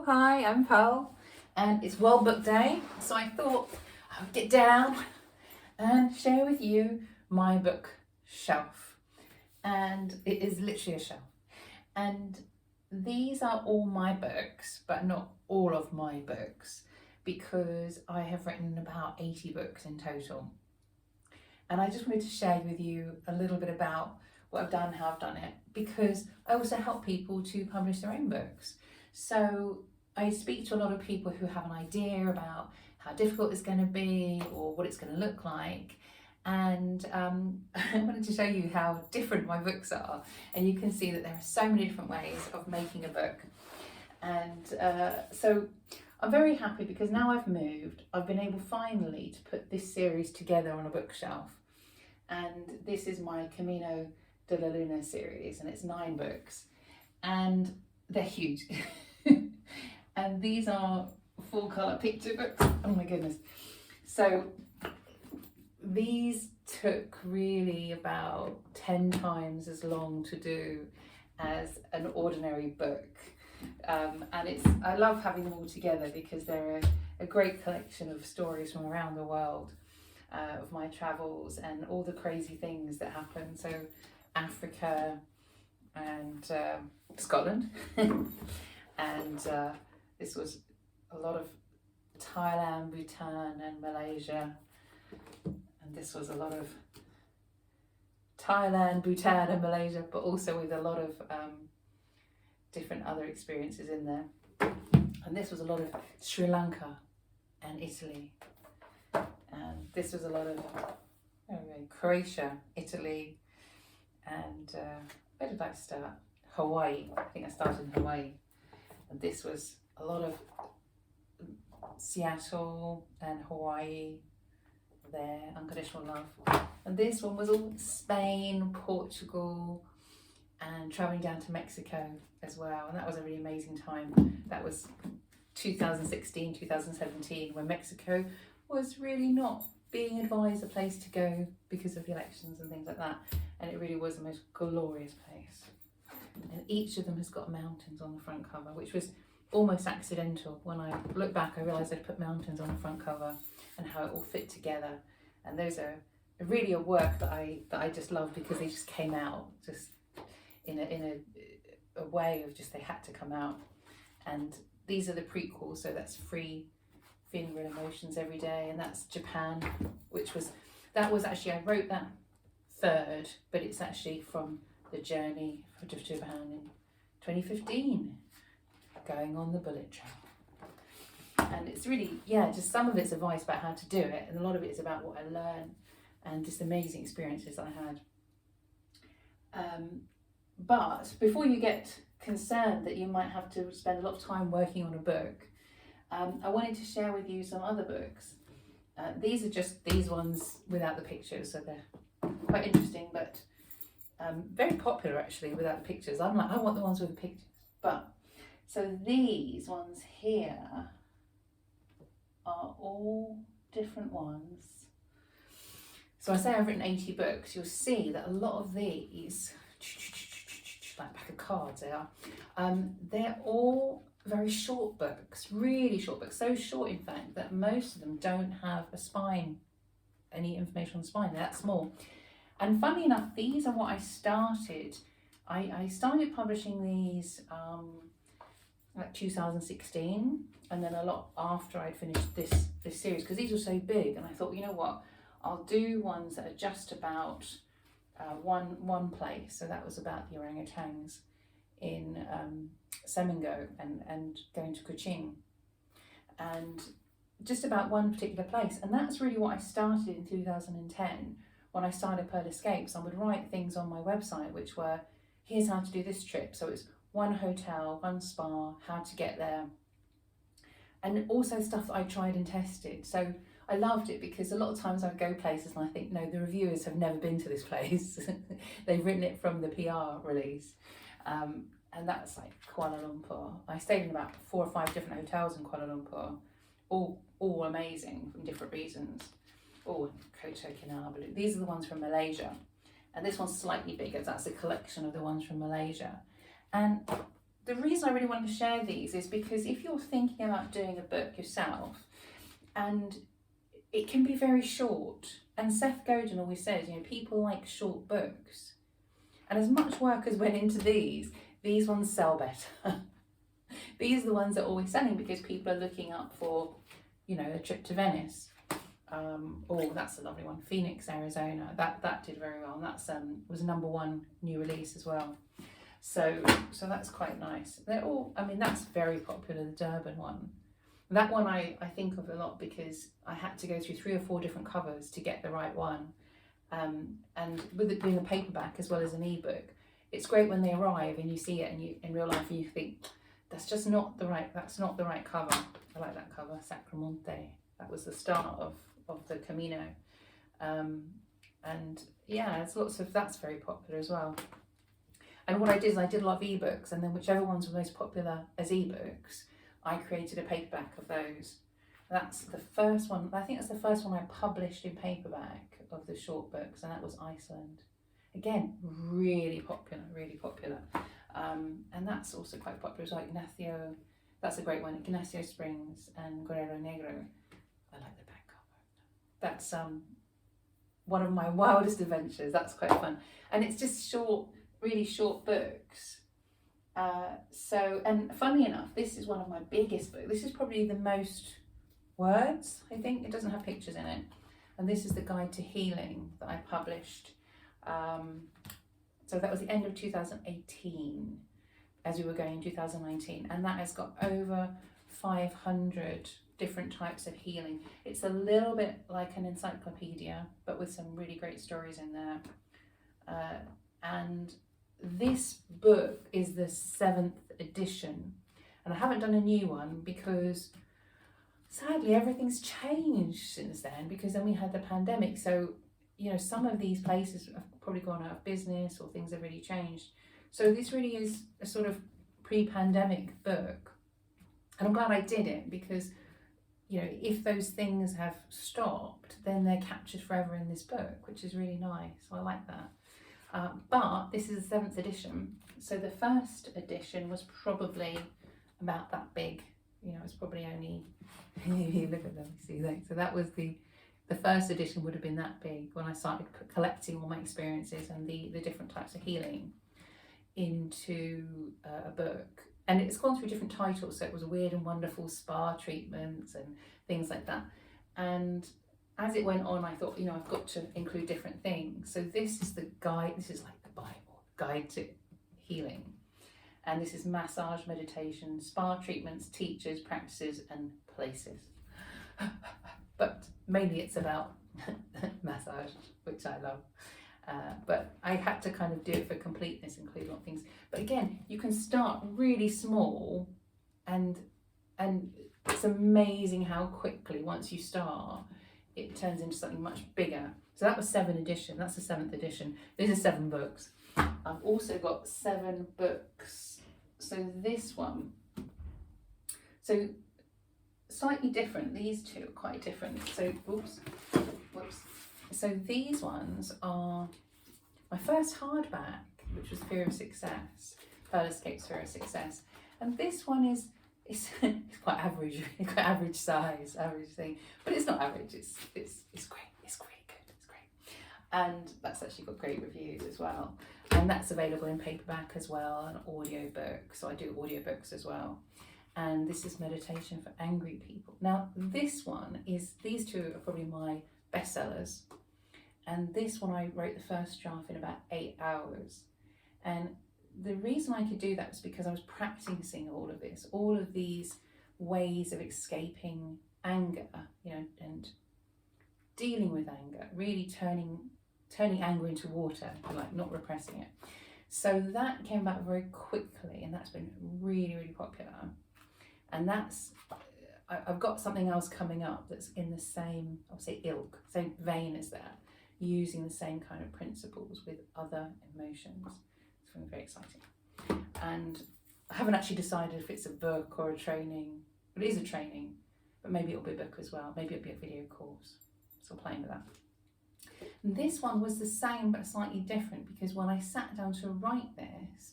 Hi, I'm Pearl, and it's World Book Day, so I thought I would get down and share with you my bookshelf. And it is literally a shelf. And these are all my books, but not all of my books, because I have written about 80 books in total. And I just wanted to share with you a little bit about what I've done, how I've done it, because I also help people to publish their own books. So I speak to a lot of people who have an idea about how difficult it's going to be or what it's going to look like. And I wanted to show you how different my books are. And you can see that there are so many different ways of making a book. And so I'm very happy because now I've moved, I've been able finally to put this series together on a bookshelf. And this is my Camino de la Luna series, and it's 9 books. And they're huge. And these are full colour picture books. Oh my goodness. So these took really about 10 times as long to do as an ordinary book. And I love having them all together because they're a great collection of stories from around the world, of my travels and all the crazy things that happen. So Africa and Scotland. And this was a lot of Thailand, Bhutan and Malaysia. And this was a lot of Thailand, Bhutan and Malaysia, but also with a lot of different other experiences in there. And this was a lot of Sri Lanka and Italy. And this was a lot of Croatia, Italy, and where did I start? Hawaii. I think I started in Hawaii. And this was a lot of Seattle and Hawaii there, unconditional love. And this one was all Spain, Portugal, and traveling down to Mexico as well. And that was a really amazing time. That was 2016, 2017, when Mexico was really not being advised a place to go because of the elections and things like that. And it really was the most glorious place. And each of them has got mountains on the front cover, which was almost accidental. When I look back, I realised I'd put mountains on the front cover and how it all fit together. And those are really a work that I just love because they just came out just in a way of just they had to come out. And these are the prequels, so that's Free Feeling Real Emotions Every Day, and that's Japan, that was actually, I wrote that third, but it's actually from the journey to Japan in 2015, going on the bullet train. And it's really, just some of it's advice about how to do it, and a lot of it is about what I learned and just amazing experiences I had. But before you get concerned that you might have to spend a lot of time working on a book, I wanted to share with you some other books. These are just these ones without the pictures, so they're quite interesting, but very popular actually without the pictures. I'm like, I want the ones with the pictures. But so these ones here are all different ones. So I say I've written 80 books. You'll see that a lot of these, like back of cards they are, they're all very short books, really short books. So short, in fact, that most of them don't have a spine, any information on the spine. They're that small. And funny enough, these are what I started. I started publishing these like 2016, and then a lot after I'd finished this series, because these were so big. And I thought, you know what, I'll do ones that are just about one place. So that was about the orangutans in Semengo and going to Kuching, and just about one particular place. And that's really what I started in 2010 when I started Pearl Escapes. I would write things on my website which were, here's how to do this trip. So it's one hotel, one spa, how to get there, and also stuff that I tried and tested. So I loved it because a lot of times I would go places and I think, no, the reviewers have never been to this place. They've written it from the PR release. And that's like Kuala Lumpur. I stayed in about 4 or 5 different hotels in Kuala Lumpur, all amazing from different reasons. Oh, Koto Kinabalu. These are the ones from Malaysia. And this one's slightly bigger. That's a collection of the ones from Malaysia. And the reason I really wanted to share these is because if you're thinking about doing a book yourself, and it can be very short, and Seth Godin always says, you know, people like short books. And as much work as went into these ones sell better. These are the ones that are always selling because people are looking up for, you know, a trip to Venice. Oh, that's a lovely one. Phoenix, Arizona. That did very well. And that's was a #1 new release as well. So that's quite nice. They're all, I mean, that's very popular, the Durban one. That one I think of a lot because I had to go through 3 or 4 different covers to get the right one. And with it being a paperback as well as an ebook, it's great when they arrive and you see it and you in real life and you think, that's not the right cover. I like that cover, Sacramonte. That was the start of the Camino. And yeah, it's lots of, that's very popular as well. And what I did is I did a lot of ebooks, and then whichever ones were most popular as ebooks, I created a paperback of those. That's the first one, I think that's the first one I published in paperback of the short books, and that was Iceland. Again, really popular, really popular. And that's also quite popular as well. Ignacio, that's a great one. Ignacio Springs and Guerrero Negro. I like the back cover. That's one of my wildest adventures. That's quite fun. And it's just short, really short books. And funny enough, this is one of my biggest books. This is probably the most words, I think. It doesn't have pictures in it. And this is the Guide to Healing that I published. So that was the end of 2018 as we were going in 2019. And that has got over 500 different types of healing. It's a little bit like an encyclopedia, but with some really great stories in there. And this book is the 7th edition. And I haven't done a new one because sadly everything's changed since then, because then we had the pandemic. So, you know, some of these places have probably gone out of business or things have really changed. So this really is a sort of pre-pandemic book. And I'm glad I did it because, you know, if those things have stopped, then they're captured forever in this book, which is really nice. So I like that. But this is the 7th edition. So the first edition was probably about that big. You know, it's probably only, look at them, see that. So that was the first edition would have been that big when I started collecting all my experiences and the different types of healing into a book. And it's gone through different titles. So it was Weird and Wonderful Spa Treatments and things like that. And as it went on, I thought, you know, I've got to include different things. So this is the guide, this is like the Bible, Guide to Healing. And this is massage, meditation, spa treatments, teachers, practices, and places. But mainly it's about massage, which I love. But I had to kind of do it for completeness, include a lot of things. But again, you can start really small, and it's amazing how quickly, once you start, it turns into something much bigger. So that was 7 edition. That's the 7th edition. These are 7 books. I've also got 7 books. So this one, so slightly different. These two are quite different. So, whoops. So these ones are my first hardback, which was Fear of Success, Pearl Escape's Fear of Success. And this one is it's quite average, quite average size, average thing. But it's not average, it's great. It's really good, it's great. And that's actually got great reviews as well. And that's available in paperback as well, and audiobook. So I do audiobooks as well. And this is Meditation for Angry People. Now this one is, these two are probably my bestsellers. And this one I wrote the first draft in about 8 hours. And the reason I could do that was because I was practicing all of this, all of these ways of escaping anger, you know, and dealing with anger, really turning anger into water, like not repressing it. So that came back very quickly, and that's been really, really popular. And that's, I've got something else coming up that's in the same, I'll say ilk, same vein as that, using the same kind of principles with other emotions. It's been very exciting. And I haven't actually decided if it's a book or a training, but it is a training, but maybe it'll be a book as well. Maybe it'll be a video course. So I'm playing with that. And this one was the same but slightly different, because when I sat down to write this,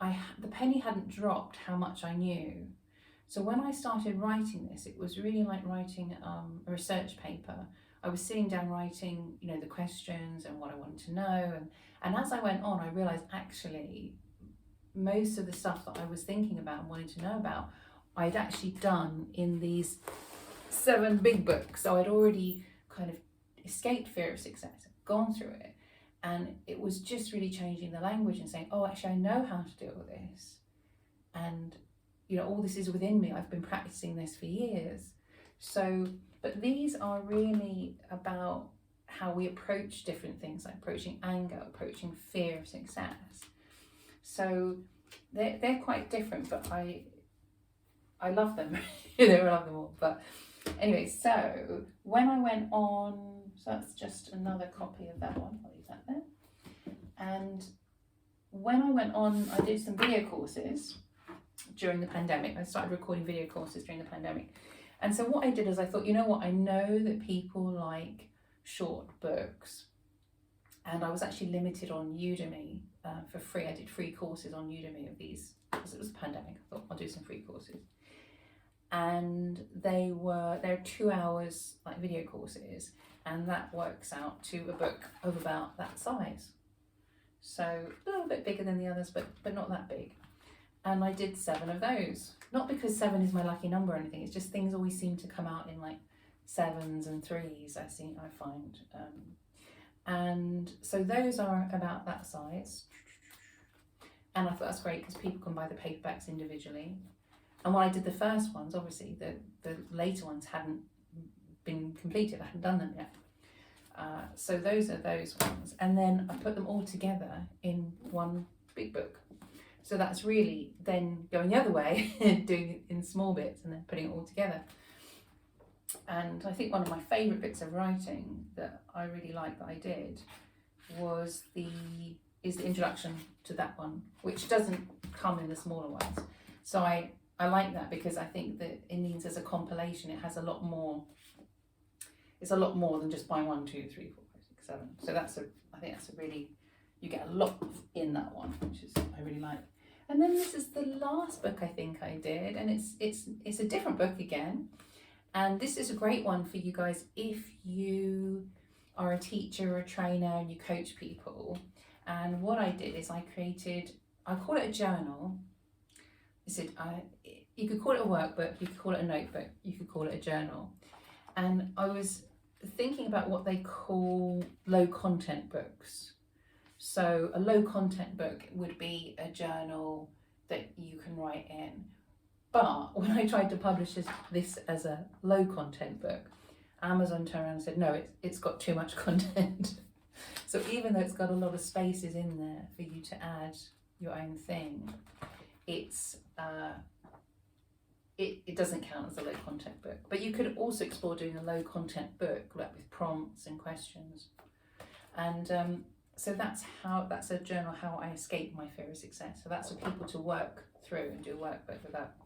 the penny hadn't dropped how much I knew. So when I started writing this, it was really like writing a research paper. I was sitting down writing, you know, the questions and what I wanted to know. And as I went on, I realized actually most of the stuff that I was thinking about and wanting to know about, I'd actually done in these 7 big books. So I'd already kind of escaped fear of success, gone through it. And it was just really changing the language and saying, oh, actually, I know how to deal with this. And, you know, all this is within me. I've been practicing this for years. So, but these are really about how we approach different things, like approaching anger, approaching fear of success. So they're quite different, but I love them. I love them all. But anyway, so when I went on, so that's just another copy of that one. I'll leave that there. And when I went on, I did some video courses during the pandemic. I started recording video courses during the pandemic. And so what I did is I thought, you know what, I know that people like short books. And I was actually limited on Udemy for free. I did free courses on Udemy of these, because it was a pandemic. I thought I'll do some free courses. And they're 2 hours like video courses, and that works out to a book of about that size. So a little bit bigger than the others, but not that big. And I did 7 of those. Not because 7 is my lucky number or anything, it's just things always seem to come out in like 7s and 3s, I find. And so those are about that size. And I thought that's great because people can buy the paperbacks individually. And when I did the first ones, obviously the later ones hadn't been completed, I hadn't done them yet. So those are those ones. And then I put them all together in one big book. So that's really then going the other way, doing it in small bits and then putting it all together. And I think one of my favourite bits of writing that I really liked that I did was the introduction to that one, which doesn't come in the smaller ones. So I like that because I think that it means as a compilation, it has a lot more. It's a lot more than just buying 1, 2, 3, 4, 5, 6, 7. So I think that's a really, you get a lot in that one, which is I really like. And then this is the last book I think I did, and it's a different book again. And this is a great one for you guys if you are a teacher or a trainer and you coach people. And what I did is I call it a journal. You could call it a workbook, you could call it a notebook, you could call it a journal. And I was thinking about what they call low content books. So a low content book would be a journal that you can write in. But when I tried to publish this as a low content book, Amazon turned around and said, no, it's got too much content. So even though it's got a lot of spaces in there for you to add your own thing, it doesn't count as a low content book. But you could also explore doing a low content book, like with prompts and questions. And so that's a journal, how I escape my fear of success. So that's for people to work through and do a workbook with that.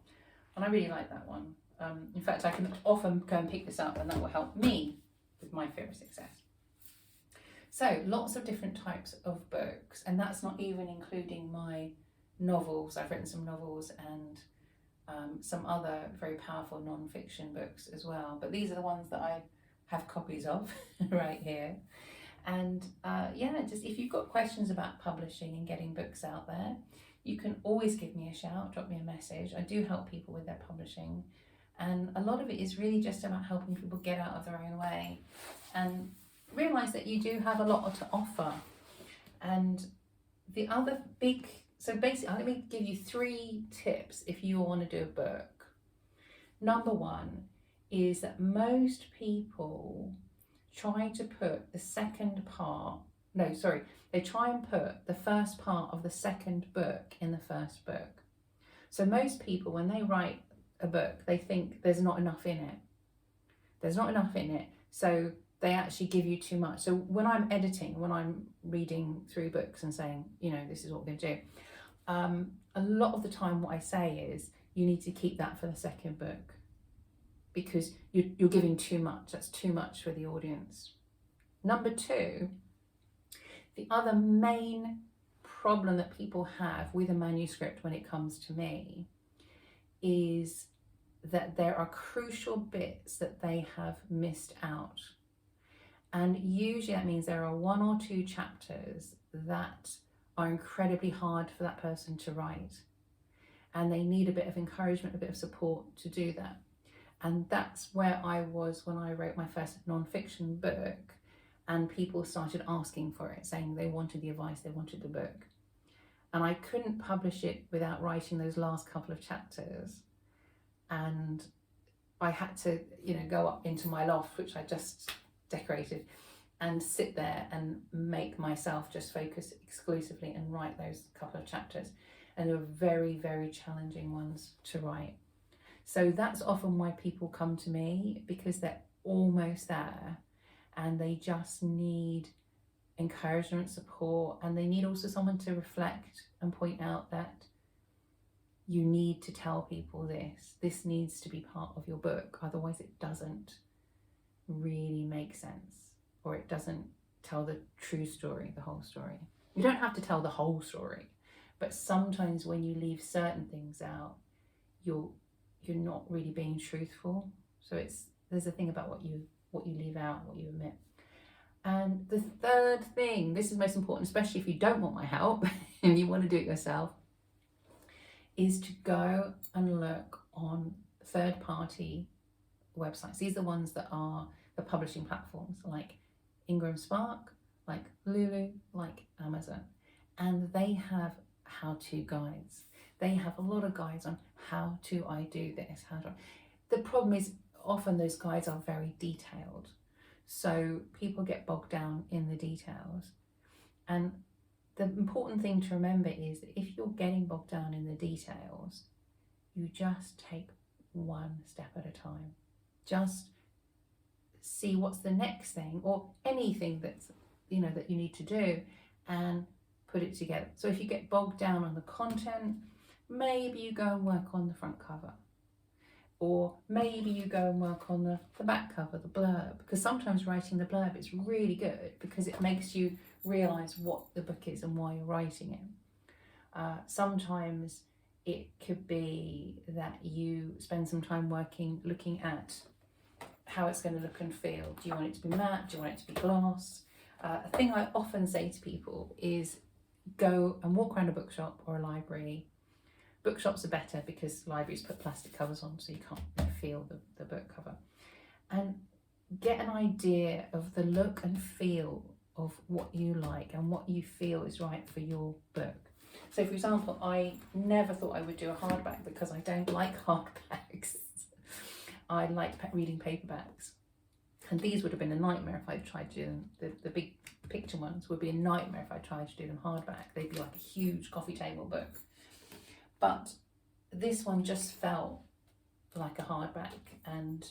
And I really like that one. In fact, I can often go and pick this up and that will help me with my fear of success. So lots of different types of books, and that's not even including my novels. I've written some novels and some other very powerful non-fiction books as well. But these are the ones that I have copies of right here. And just if you've got questions about publishing and getting books out there, you can always give me a shout, drop me a message. I do help people with their publishing. And a lot of it is really just about helping people get out of their own way and realise that you do have a lot to offer. And the other so basically, let me give you 3 tips if you want to do a book. Number 1 is that most people try to put they try and put the first part of the second book in the first book. So most people, when they write a book, they think there's not enough in it. There's not enough in it. So they actually give you too much. So when I'm editing, when I'm reading through books and saying, this is what we're going to do, a lot of the time what I say is you need to keep that for the second book because you're giving too much. That's too much for the audience. Number 2, the other main problem that people have with a manuscript when it comes to me is that there are crucial bits that they have missed out. And usually that means there are 1 or 2 chapters that are incredibly hard for that person to write. And they need a bit of encouragement, a bit of support to do that. And that's where I was when I wrote my first non-fiction book, and people started asking for it, saying they wanted the advice, they wanted the book. And I couldn't publish it without writing those last couple of chapters. And I had to, go up into my loft, which I just decorated, and sit there and make myself just focus exclusively and write those couple of chapters. And they were very, very challenging ones to write. So that's often why people come to me, because they're almost there and they just need encouragement, support, and they need also someone to reflect and point out that you need to tell people this needs to be part of your book, otherwise it doesn't really make sense, or it doesn't tell the true story, the whole story. You don't have to tell the whole story, but sometimes when you leave certain things out, you're not really being truthful. So there's a thing about what you leave out, what you omit. And the third thing, this is most important, especially if you don't want my help and you want to do it yourself, is to go and look on third-party websites. These are the ones that are the publishing platforms, like Ingram Spark, like Lulu, like Amazon. And they have how-to guides. They have a lot of guides on how do I do this, The problem is often those guides are very detailed. So people get bogged down in the details. And the important thing to remember is that if you're getting bogged down in the details, you just take one step at a time. Just see what's the next thing, or anything that's, that you need to do, and put it together. So if you get bogged down on the content, maybe you go and work on the front cover. Or maybe you go and work on the back cover, the blurb, because sometimes writing the blurb is really good because it makes you realise what the book is and why you're writing it. Sometimes it could be that you spend some time looking at how it's going to look and feel. Do you want it to be matte? Do you want it to be gloss? A thing I often say to people is go and walk around a bookshop or a library. Bookshops are better because libraries put plastic covers on so you can't feel the book cover. And get an idea of the look and feel of what you like and what you feel is right for your book. So for example, I never thought I would do a hardback because I don't like hardbacks. I like reading paperbacks. And these would have been a nightmare if I tried to do them. The big picture ones would be a nightmare if I tried to do them hardback. They'd be like a huge coffee table book. But this one just felt like a hardback, and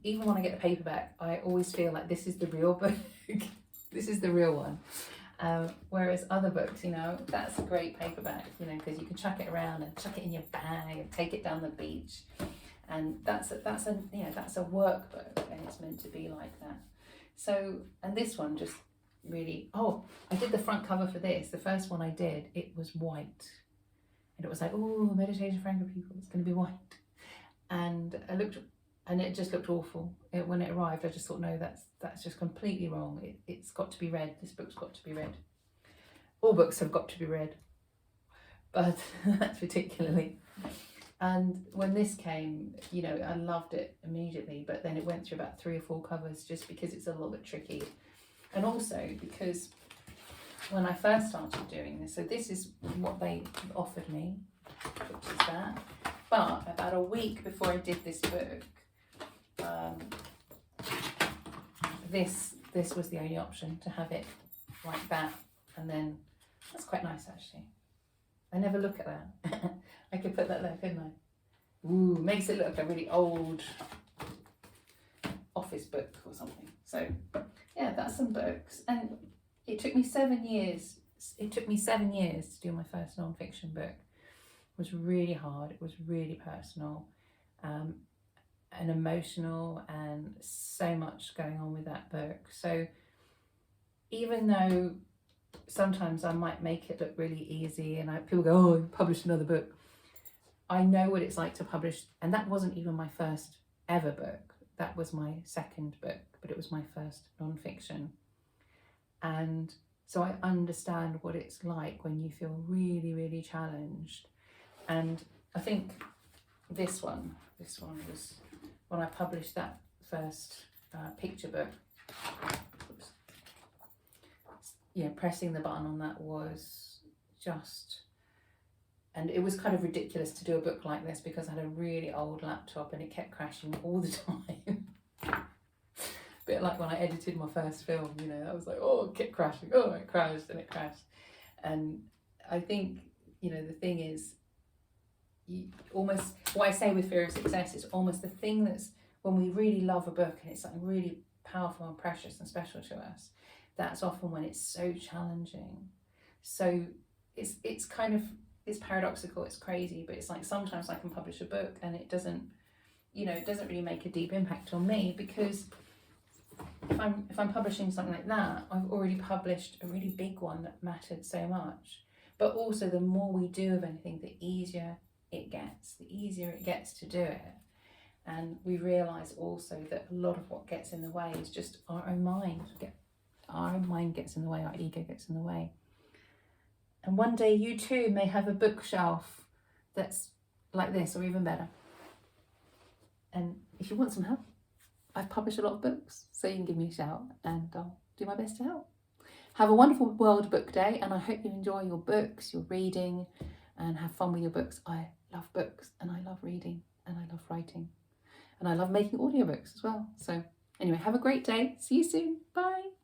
even when I get the paperback, I always feel like this is the real book. This is the real one. Whereas other books, that's a great paperback, because you can chuck it around and chuck it in your bag and take it down the beach, and that's a workbook, and it's meant to be like that. So, and this one just really. Oh, I did the front cover for this. The first one I did, it was white. And it was like, oh, meditation for angry people, it's going to be white. And it just looked awful. When it arrived, I just thought, no, that's just completely wrong. It's got to be read. This book's got to be read. All books have got to be read, but that's particularly. And when this came, I loved it immediately, but then it went through about 3 or 4 covers just because it's a little bit tricky. And also because when I first started doing this, so this is what they offered me, which is that. But about a week before I did this book, this was the only option, to have it like that. And then that's quite nice actually. I never look at that. I could put that there, couldn't I? Ooh, makes it look like a really old office book or something. So yeah, that's some books. And it took me 7 years. It took me 7 years to do my first non-fiction book. It was really hard. It was really personal, and emotional, and so much going on with that book. So even though sometimes I might make it look really easy, and people go, oh, publish another book. I know what it's like to publish, and that wasn't even my first ever book. That was my second book, but it was my first non-fiction. And so I understand what it's like when you feel really, really challenged. And I think this one was when I published that first picture book. Oops. Yeah, pressing the button on that was just, and it was kind of ridiculous to do a book like this because I had a really old laptop and it kept crashing all the time. Bit like when I edited my first film, you know, I was like, oh, it kept crashing, oh, it crashed and it crashed. And I think, you know, the thing is, almost what I say with Fear of Success is almost the thing that's, when we really love a book and it's something really powerful and precious and special to us, that's often when it's so challenging. So it's kind of, it's paradoxical, it's crazy, but it's like sometimes I can publish a book and it doesn't, you know, it doesn't really make a deep impact on me, because if I'm publishing something like that, I've already published a really big one that mattered so much. But also, the more we do of anything, the easier it gets to do it. And we realise also that a lot of what gets in the way is just our own mind. Our own mind gets in the way, our ego gets in the way. And one day you too may have a bookshelf that's like this or even better. And if you want some help, I've published a lot of books, so you can give me a shout and I'll do my best to help. Have a wonderful World Book Day, and I hope you enjoy your books, your reading, and have fun with your books. I love books and I love reading and I love writing and I love making audiobooks as well. So anyway, have a great day. See you soon. Bye.